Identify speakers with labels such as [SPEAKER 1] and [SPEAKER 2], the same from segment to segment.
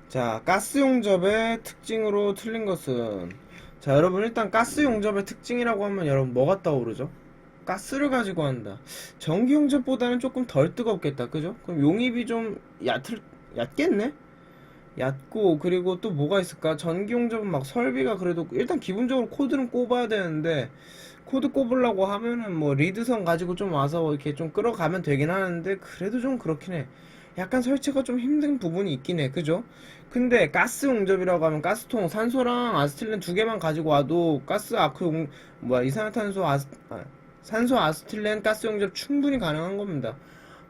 [SPEAKER 1] 자, 가스 용접의 특징으로 틀린 것은, 자, 여러분 일단 가스 용접의 특징이라고 하면 여러분 뭐가 떠오르죠? 가스를 가지고 한다. 전기 용접보다는 조금 덜 뜨겁겠다. 그죠? 그럼 용입이 좀 얕겠네? 얕고, 그리고 또 뭐가 있을까? 전기 용접은 막 설비가 그래도 일단 기본적으로 코드는 꼽아야 되는데, 코드 꼽으려고 하면은 뭐 리드선 가지고 좀 와서 이렇게 좀 끌어가면 되긴 하는데, 그래도 좀 그렇긴 해. 약간 설치가 좀 힘든 부분이 있긴 해. 그죠? 근데 가스 용접이라고 하면 가스통, 산소랑 아스틸렌 두 개만 가지고 와도 가스 아크 이산화탄소 산소 아스틸렌 가스 용접 충분히 가능한 겁니다.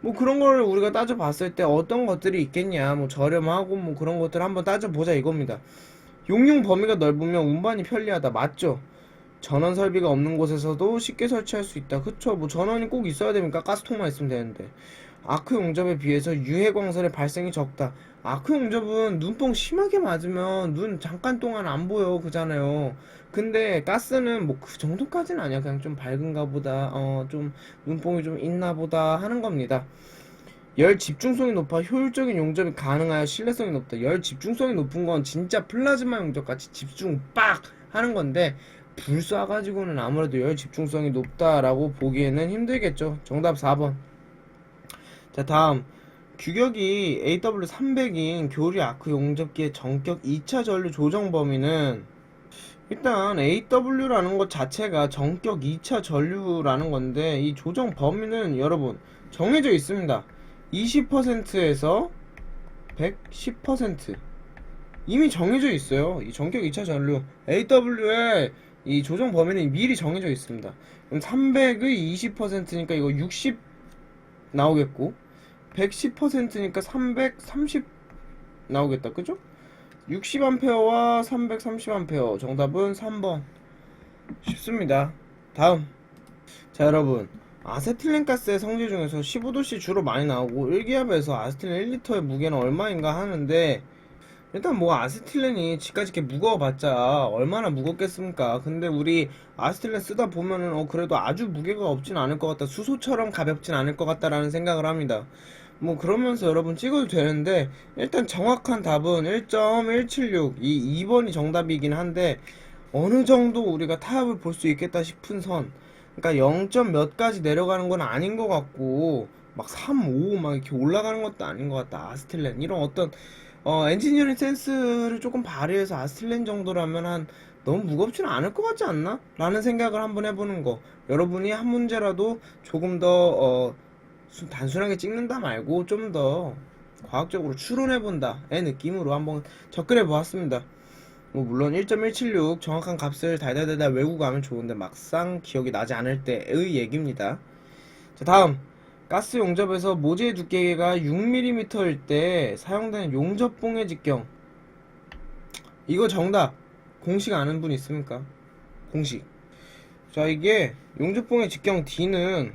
[SPEAKER 1] 뭐 그런 걸 우리가 따져봤을 때 어떤 것들이 있겠냐, 뭐 저렴하고 뭐 그런 것들 한번 따져보자 이겁니다. 용융 범위가 넓으면 운반이 편리하다. 맞죠? 전원 설비가 없는 곳에서도 쉽게 설치할 수 있다. 그쵸? 뭐 전원이 꼭 있어야 됩니까? 가스통만 있으면 되는데. 아크 용접에 비해서 유해 광선의 발생이 적다. 아크 용접은 눈뽕 심하게 맞으면 눈 잠깐 동안 안 보여 그잖아요. 근데 가스는 뭐 그 정도까지는 아니야. 그냥 좀 밝은가 보다, 좀 눈뽕이 좀 있나 보다 하는 겁니다. 열 집중성이 높아 효율적인 용접이 가능하여 신뢰성이 높다. 열 집중성이 높은 건 진짜 플라즈마 용접 같이 집중 빡 하는 건데, 불 쏴가지고는 아무래도 열 집중성이 높다라고 보기에는 힘들겠죠. 정답 4번. 자, 다음. 규격이 AW300인 교리 아크 용접기의 전격 2차 전류 조정 범위는, 일단 AW라는 것 자체가 전격 2차 전류라는 건데, 이 조정 범위는 여러분 정해져 있습니다. 20%에서 110% 이미 정해져 있어요. 이 전격 2차 전류 AW의 이 조정 범위는 미리 정해져 있습니다. 그럼 300의 20%니까 이거 60 나오겠고, 110%니까 330 나오겠다. 그죠? 60A와 330A. 정답은 3번. 쉽습니다. 다음. 자, 여러분, 아세틸렌 가스의 성질 중에서 15도씨 주로 많이 나오고 1기압에서 아세틸렌 1리터의 무게는 얼마인가 하는데, 일단 뭐 아세틸렌이 지까지 이렇게 무거워봤자 얼마나 무겁겠습니까? 근데 우리 아세틸렌 쓰다 보면은 그래도 아주 무게가 없진 않을 것 같다, 수소처럼 가볍진 않을 것 같다라는 생각을 합니다. 뭐 그러면서 여러분 찍어도 되는데, 일단 정확한 답은 1.176, 이 2번이 정답이긴 한데, 어느 정도 우리가 타협을 볼 수 있겠다 싶은 선, 그러니까 0. 몇 가지 내려가는 건 아닌 것 같고, 막 3, 5 막 이렇게 올라가는 것도 아닌 것 같다. 아스틸렌 이런 어떤 엔지니어링 센스를 조금 발휘해서 아스틸렌 정도라면 한 너무 무겁지는 않을 것 같지 않나? 라는 생각을 한번 해보는 거. 여러분이 한 문제라도 조금 더 단순하게 찍는다 말고 좀 더 과학적으로 추론해본다의 느낌으로 한번 접근해 보았습니다. 뭐 물론 1.176 정확한 값을 달달달달 외우고 가면 좋은데 막상 기억이 나지 않을 때의 얘기입니다. 자, 다음. 가스 용접에서 모재의 두께가 6mm일 때 사용되는 용접봉의 직경. 이거 정답. 공식 아는 분 있습니까? 공식. 자, 이게 용접봉의 직경 D는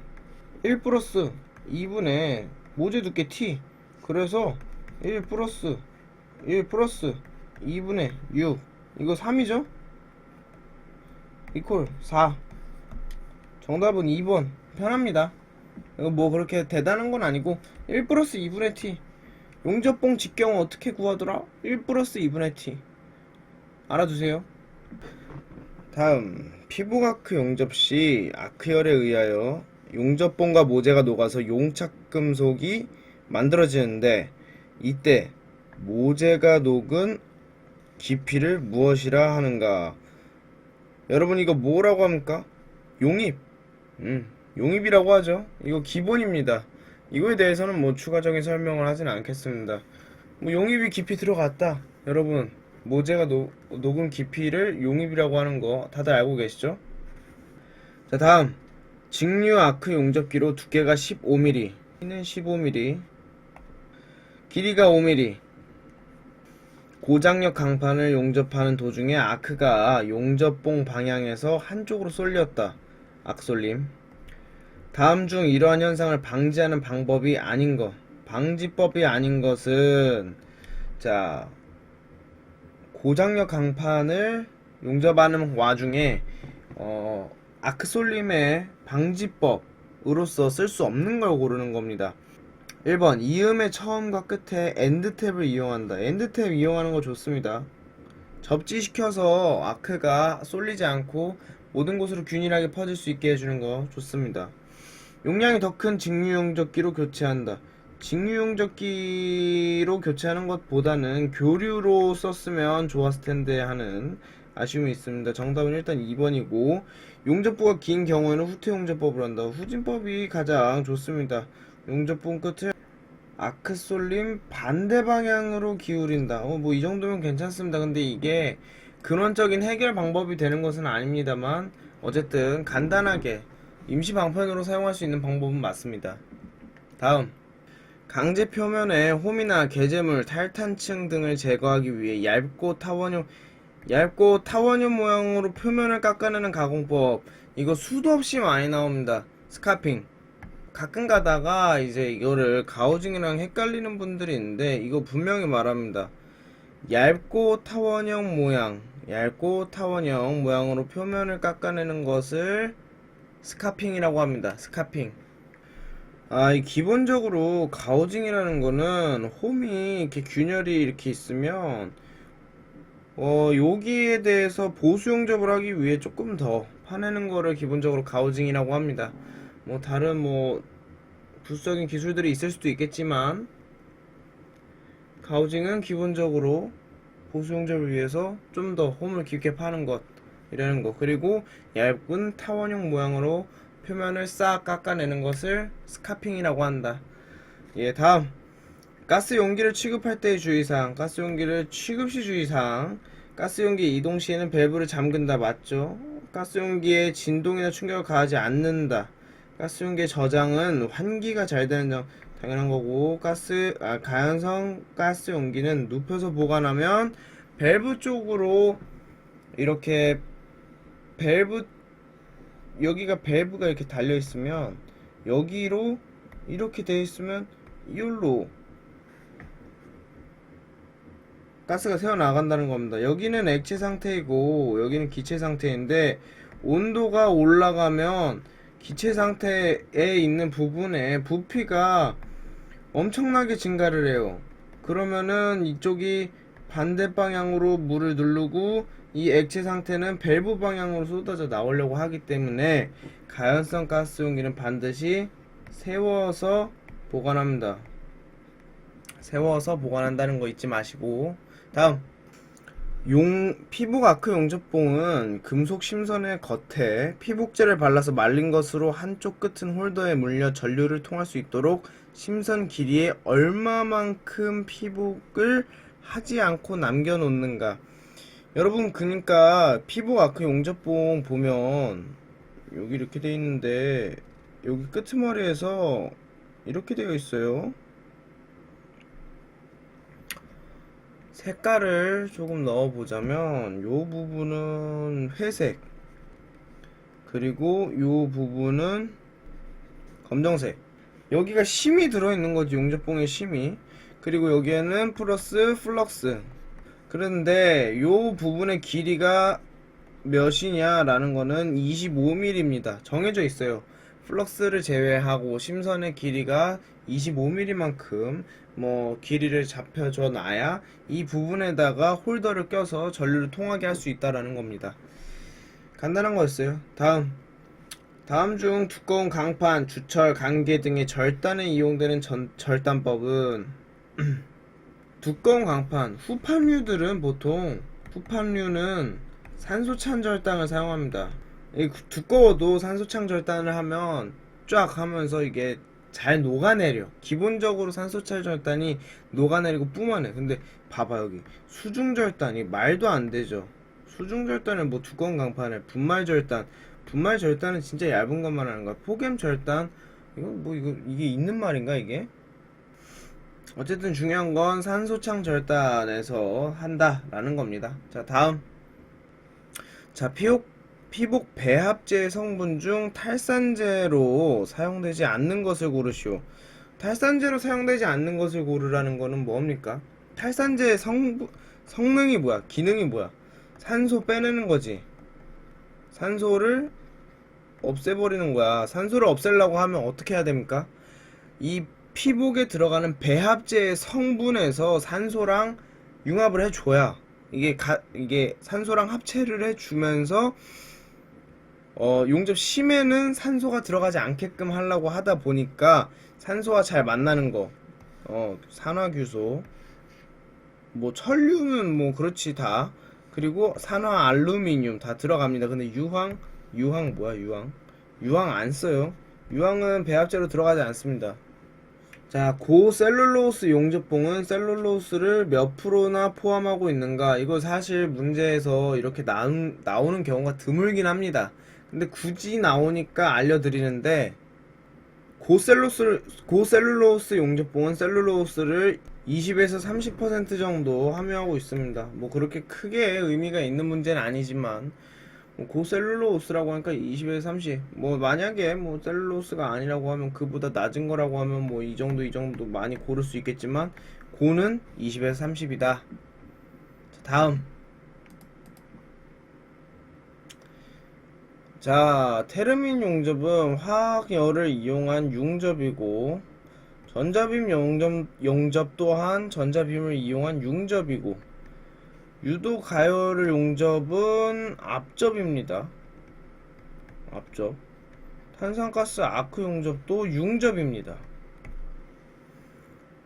[SPEAKER 1] 1 플러스 2분의 모재 두께 T. 그래서 1 플러스 1 플러스 2분의 6. 이거 3이죠? 이퀄 4. 정답은 2번. 편합니다. 이거 뭐 그렇게 대단한 건 아니고 1 플러스 2분의 t. 용접봉 직경은 어떻게 구하더라? 1 플러스 2분의 t. 알아두세요. 다음. 피부아크 용접 시 아크열에 의하여 용접봉과 모재가 녹아서 용착금속이 만들어지는데, 이때 모재가 녹은 깊이를 무엇이라 하는가? 여러분 이거 뭐라고 합니까? 용입. 용입이라고 하죠. 이거 기본입니다. 이거에 대해서는 뭐 추가적인 설명을 하진 않겠습니다. 뭐 용입이 깊이 들어갔다. 여러분, 모재가 녹은 깊이를 용입이라고 하는 거 다들 알고 계시죠? 자, 다음. 직류 아크 용접기로 두께가 15mm, 는 15mm, 길이가 5mm. 고장력 강판을 용접하는 도중에 아크가 용접봉 방향에서 한쪽으로 쏠렸다. 악쏠림. 다음 중 이러한 현상을 방지하는 방법이 아닌 것. 방지법이 아닌 것은, 자, 고장력 강판을 용접하는 와중에 아크 쏠림의 방지법으로서 쓸 수 없는 걸 고르는 겁니다. 1번 이음의 처음과 끝에 엔드탭을 이용한다. 엔드탭 이용하는 거 좋습니다. 접지시켜서 아크가 쏠리지 않고 모든 곳으로 균일하게 퍼질 수 있게 해주는 거 좋습니다. 용량이 더 큰 직류용접기로 교체한다. 직류용접기로 교체하는 것보다는 교류로 썼으면 좋았을 텐데 하는 아쉬움이 있습니다. 정답은 일단 2번이고, 용접부가 긴 경우에는 후퇴 용접법을 한다. 후진법이 가장 좋습니다. 용접부 끝을 아크 쏠림 반대 방향으로 기울인다. 뭐 이 정도면 괜찮습니다. 근데 이게 근원적인 해결 방법이 되는 것은 아닙니다만, 어쨌든 간단하게 임시 방편으로 사용할 수 있는 방법은 맞습니다. 다음, 강제 표면에 홈이나 게재물, 탈탄층 등을 제거하기 위해 얇고 타원형 모양으로 표면을 깎아내는 가공법. 이거 수도 없이 많이 나옵니다. 스카핑. 가끔 가다가 이제 이거를 가우징이랑 헷갈리는 분들이 있는데, 이거 분명히 말합니다. 얇고 타원형 모양으로 표면을 깎아내는 것을 스카핑이라고 합니다. 스카핑. 이 기본적으로 가우징이라는 거는 홈이 이렇게 균열이 이렇게 있으면 여기에 대해서 보수 용접을 하기 위해 조금 더 파내는 거를 기본적으로 가우징이라고 합니다. 뭐 다른 부수적인 기술들이 있을 수도 있겠지만, 가우징은 기본적으로 보수 용접을 위해서 좀 더 홈을 깊게 파는 것이라는 거. 그리고 얇은 타원형 모양으로 표면을 싹 깎아내는 것을 스카핑이라고 한다. 예, 다음, 가스 용기를 취급할 때의 주의사항. 가스 용기를 취급 시 주의사항. 가스 용기 이동 시에는 밸브를 잠근다. 맞죠? 가스 용기에 진동이나 충격을 가하지 않는다. 가스 용기의 저장은 환기가 잘 되는 점 당연한 거고, 가연성 가스 용기는 눕혀서 보관하면 밸브 쪽으로 이렇게 밸브 여기가 밸브가 이렇게 달려 있으면 여기로 이렇게 돼 있으면 이걸로 가스가 새어 나간다는 겁니다. 여기는 액체 상태이고 여기는 기체 상태인데, 온도가 올라가면 기체 상태에 있는 부분에 부피가 엄청나게 증가를 해요. 그러면은 이쪽이 반대 방향으로 물을 누르고 이 액체 상태는 밸브 방향으로 쏟아져 나오려고 하기 때문에 가연성 가스 용기는 반드시 세워서 보관합니다. 세워서 보관한다는 거 잊지 마시고. 다음, 피복 아크 용접봉은 금속 심선의 겉에 피복제를 발라서 말린 것으로 한쪽 끝은 홀더에 물려 전류를 통할 수 있도록 심선 길이에 얼마만큼 피복을 하지 않고 남겨놓는가. 여러분, 그니까 피복 아크 용접봉 보면 여기 이렇게 돼 있는데, 여기 끄트머리에서 이렇게 되어 있어요. 색깔을 조금 넣어보자면, 요 부분은 회색, 그리고 요 부분은 검정색. 여기가 심이 들어있는 거지, 용접봉의 심이. 그리고 여기에는 플러스 플럭스. 그런데 요 부분의 길이가 몇이냐 라는 거는 25mm입니다. 정해져 있어요. 플럭스를 제외하고 심선의 길이가 25mm만큼 길이를 잡혀줘 놔야 이 부분에다가 홀더를 껴서 전류를 통하게 할 수 있다라는 겁니다. 간단한 거였어요. 다음 중 두꺼운 강판, 주철, 관계 등의 절단에 이용되는 절단법은 두꺼운 강판, 후판류는 산소창 절단을 사용합니다. 두꺼워도 산소창 절단을 하면 쫙 하면서 이게 잘 녹아내려. 기본적으로 산소창 절단이 녹아내리고 뿜어내. 근데 봐봐, 여기 수중 절단이 말도 안 되죠. 수중 절단은 두꺼운 강판에 분말 절단은 진짜 얇은 것만 하는 거야. 폭염 절단, 이게 있는 말인가 이게? 어쨌든 중요한 건 산소창 절단에서 한다라는 겁니다. 자, 다음. 자, 피복 배합제 성분 중 탈산제로 사용되지 않는 것을 고르시오. 탈산제로 사용되지 않는 것을 고르라는 거는 뭡니까? 탈산제의 성능이 뭐야? 기능이 뭐야? 산소 빼내는 거지. 산소를 없애버리는 거야. 산소를 없애려고 하면 어떻게 해야 됩니까? 이 피복에 들어가는 배합제의 성분에서 산소랑 융합을 해줘야 이게 산소랑 합체를 해주면서 용접 심에는 산소가 들어가지 않게끔 하려고 하다 보니까 산소와 잘 만나는 거, 산화규소, 뭐 철류는 뭐 그렇지 다, 그리고 산화 알루미늄 다 들어갑니다. 근데 유황 뭐야, 유황 안 써요. 유황은 배합제로 들어가지 않습니다. 자, 고셀룰로스 용접봉은 셀룰로스를 몇 프로나 포함하고 있는가? 이거 사실 문제에서 이렇게 나오는 경우가 드물긴 합니다. 근데 굳이 나오니까 알려드리는데, 고셀룰로스 용접봉은 셀룰로스를 20에서 30% 정도 함유하고 있습니다. 뭐 그렇게 크게 의미가 있는 문제는 아니지만, 고셀룰로스라고 하니까 20에서 30. 뭐 만약에 뭐 셀룰로스가 아니라고 하면 그보다 낮은 거라고 하면 뭐 이 정도 많이 고를 수 있겠지만, 고는 20에서 30이다. 다음. 자, 테르민 용접은 화학열을 이용한 융접이고, 전자빔 용접 또한 전자빔을 이용한 융접이고, 유도 가열을 용접은 압접입니다. 압접. 탄산가스 아크 용접도 융접입니다.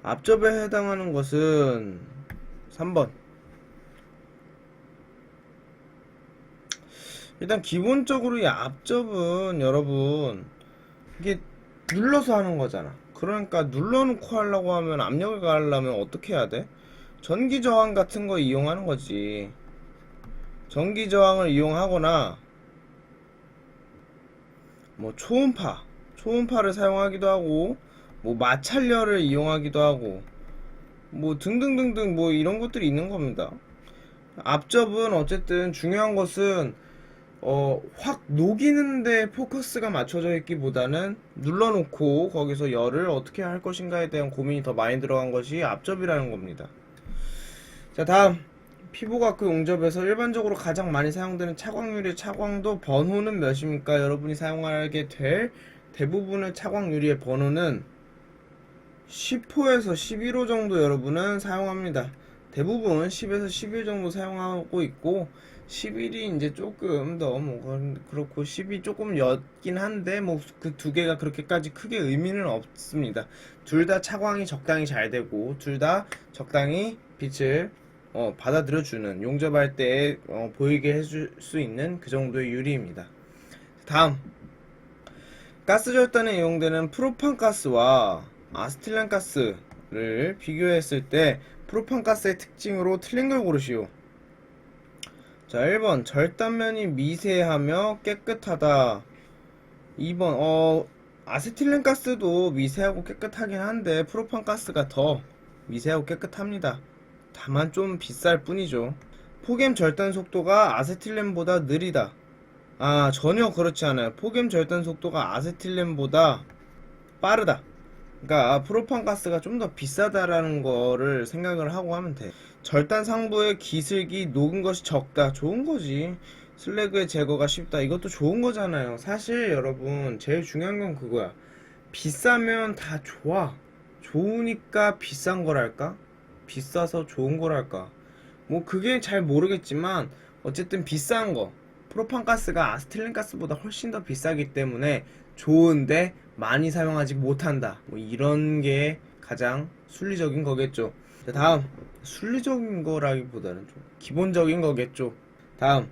[SPEAKER 1] 압접에 해당하는 것은 3번. 일단 기본적으로 이 압접은 여러분 이게 눌러서 하는 거잖아. 그러니까 눌러놓고 하려고 하면 압력을 가하려면 어떻게 해야 돼? 전기 저항 같은 거 이용하는 거지. 전기 저항을 이용하거나 뭐 초음파를 사용하기도 하고, 뭐 마찰열을 이용하기도 하고, 뭐 등등등등 뭐 이런 것들이 있는 겁니다. 압접은 어쨌든 중요한 것은 확 녹이는데 포커스가 맞춰져 있기보다는 눌러놓고 거기서 열을 어떻게 할 것인가에 대한 고민이 더 많이 들어간 것이 압접이라는 겁니다. 자, 다음. 피복아크 용접에서 일반적으로 가장 많이 사용되는 차광유리의 차광도 번호는 몇입니까? 여러분이 사용하게 될 대부분의 차광유리의 번호는 10호에서 11호 정도 여러분은 사용합니다. 대부분 10에서 11 정도 사용하고 있고, 11이 이제 조금 더 뭐 그렇고 10이 조금 옅긴 한데 뭐 그 두 개가 그렇게까지 크게 의미는 없습니다. 둘 다 차광이 적당히 잘 되고 둘 다 적당히 빛을 받아들여주는, 용접할 때 보이게 해줄 수 있는 그 정도의 유리입니다. 다음, 가스 절단에 이용되는 프로판가스와 아세틸렌가스를 비교했을 때 프로판가스의 특징으로 틀린 걸 고르시오. 자, 1번 절단면이 미세하며 깨끗하다. 2번 아세틸렌가스도 미세하고 깨끗하긴 한데 프로판가스가 더 미세하고 깨끗합니다. 다만 좀 비쌀 뿐이죠. 폭염 절단 속도가 아세틸렌보다 느리다. 전혀 그렇지 않아요. 폭염 절단 속도가 아세틸렌보다 빠르다. 그러니까 프로판가스가 좀 더 비싸다라는 거를 생각을 하고 하면 돼. 절단 상부의 기슬기 녹은 것이 적다. 좋은 거지. 슬래그의 제거가 쉽다. 이것도 좋은 거잖아요. 사실 여러분 제일 중요한 건 그거야. 비싸면 다 좋아. 좋으니까 비싼 거랄까? 비싸서 좋은 거랄까? 뭐 그게 잘 모르겠지만 어쨌든 비싼 거. 프로판가스가 아세틸렌가스보다 훨씬 더 비싸기 때문에 좋은데 많이 사용하지 못한다. 뭐 이런 게 가장 순리적인 거겠죠. 자, 다음. 순리적인 거라기보다는 좀 기본적인 거겠죠. 다음.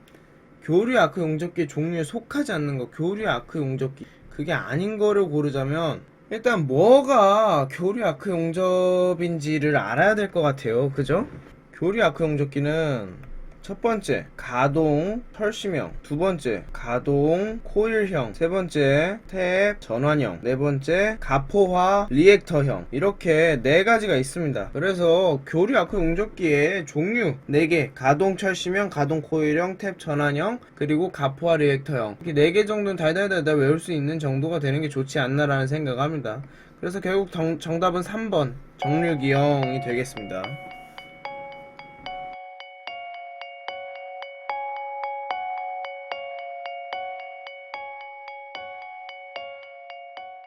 [SPEAKER 1] 교류 아크 용접기 종류에 속하지 않는 거. 교류 아크 용접기. 그게 아닌 거를 고르자면 일단 뭐가 교류 아크 용접인지를 알아야 될 것 같아요. 그죠? 교류 아크 용접기는 첫 번째, 가동 철심형. 두 번째, 가동 코일형. 세 번째, 탭 전환형. 네 번째, 가포화 리액터형. 이렇게 네 가지가 있습니다. 그래서 교류 아크 용접기의 종류 4개, 가동 철심형, 가동 코일형, 탭 전환형, 그리고 가포화 리액터형. 이렇게 4개 정도는 달달달달 외울 수 있는 정도가 되는 게 좋지 않나라는 생각을 합니다. 그래서 결국 정답은 3번 정류기형이 되겠습니다.